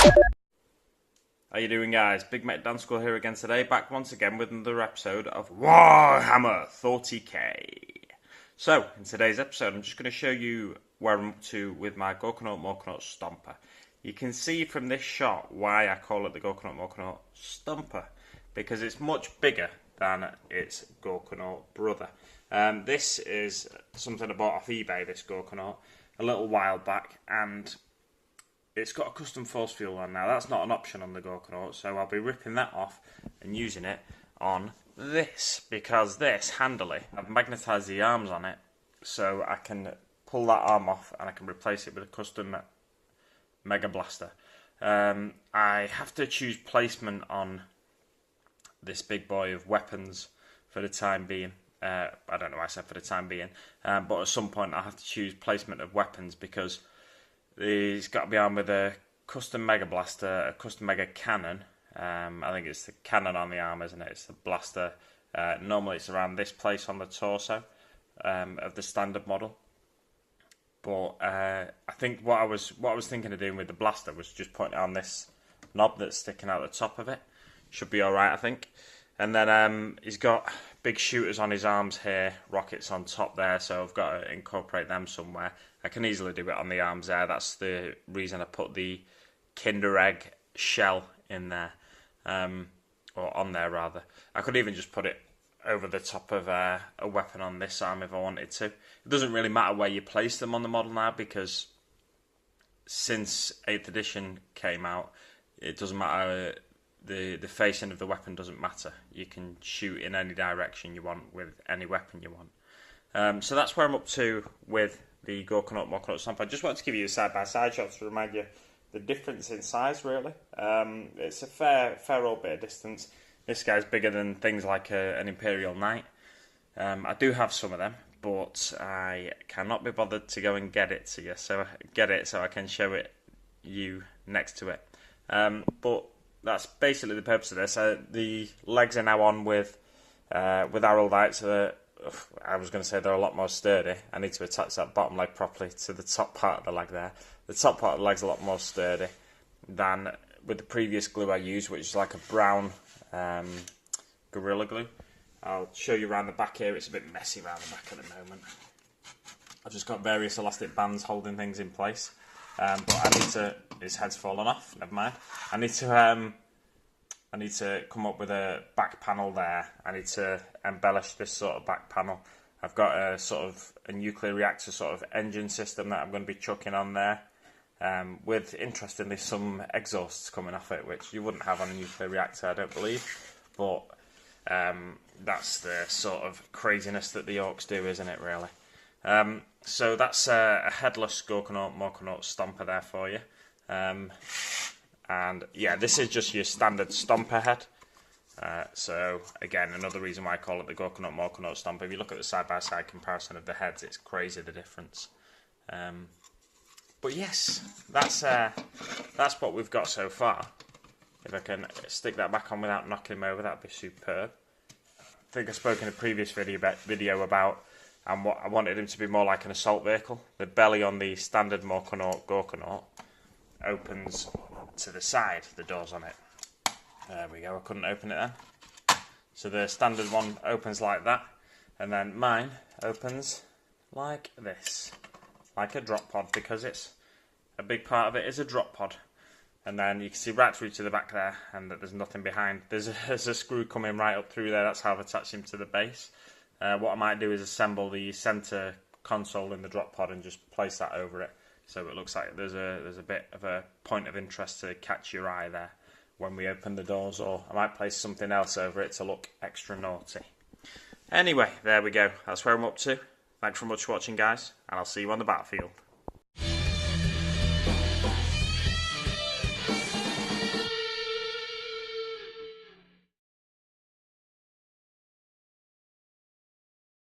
How you doing, guys? Big Mate Dan School here again today, back once again with another episode of Warhammer Thoughty. So, in today's episode, I'm just going to show you where I'm up to with my Gorkanaut Morkanaut Stompa. You can see from this shot why I call it the Gorkanaut Morkanaut Stompa, because it's much bigger than its Gorkanaut brother. This is something I bought off eBay, this Gorkanaut, a little while back, and it's got a custom force field on now. That's not an option on the Gorkanaut, so I'll be ripping that off and using it on this, because this, handily, I've magnetised the arms on it, so I can pull that arm off and I can replace it with a custom Mega Blaster. I have to choose placement on this big boy of weapons for the time being. I don't know why I said for the time being, but at some point I'll have to choose placement of weapons, because he's got to be armed with a custom Mega Blaster, a custom Mega Cannon. I think it's the cannon on the arm, isn't it? It's the blaster. Normally it's around this place on the torso of the standard model. But I think what I was thinking of doing with the blaster was just putting it on this knob that's sticking out the top of it. Should be alright, I think. And then he's got big shooters on his arms here, rockets on top there, so I've got to incorporate them somewhere. I can easily do it on the arms there. That's the reason I put the Kinder Egg shell in there, or on there rather. I could even just put it over the top of a weapon on this arm if I wanted to. It doesn't really matter where you place them on the model now, because since 8th edition came out, it doesn't matter. The facing of the weapon doesn't matter. You can shoot in any direction you want with any weapon you want. So that's where I'm up to with the Gorkanaut Morkanaut Stompa. I just wanted to give you a side-by-side shot to remind you the difference in size, really. It's a fair old bit of distance. This guy's bigger than things like an Imperial Knight. I do have some of them, but I cannot be bothered to go and get it to you. So I can show it you next to it. But that's basically the purpose of this. The legs are now on with Araldite, so I was going to say they're a lot more sturdy. I need to attach that bottom leg properly to the top part of the leg there. The top part of the leg's a lot more sturdy than with the previous glue I used, which is like a brown Gorilla Glue. I'll show you around the back here. It's a bit messy around the back at the moment. I've just got various elastic bands holding things in place. But I need to. His head's fallen off. Never mind. I need to come up with a back panel there. I need to embellish this sort of back panel. I've got a sort of a nuclear reactor sort of engine system that I'm going to be chucking on there, with interestingly some exhausts coming off it, which you wouldn't have on a nuclear reactor, I don't believe. But that's the sort of craziness that the orcs do, isn't it? Really. So that's a headless Gorkanaut Morkanaut Stompa there for you. And yeah, this is just your standard Stompa head. So again, another reason why I call it the Gorkanaut Morkanaut Stompa. If you look at the side-by-side comparison of the heads, it's crazy the difference. But yes, that's what we've got so far. If I can stick that back on without knocking him over, that'd be superb. I think I spoke in a previous video about and what I wanted him to be more like an assault vehicle. The belly on the standard Morkanaut Gorkanaut opens to the side, the doors on it. There we go, I couldn't open it then. So the standard one opens like that, and then mine opens like this, like a drop pod, because it's a big part of it is a drop pod. And then you can see right through to the back there, and that there's nothing behind. There's a screw coming right up through there. That's how I've attached him to the base. What I might do is assemble the centre console in the drop pod and just place that over it, so it looks like there's a bit of a point of interest to catch your eye there when we open the doors, or I might place something else over it to look extra naughty. Anyway, there we go. That's where I'm up to. Thanks very much for watching, guys, and I'll see you on the battlefield.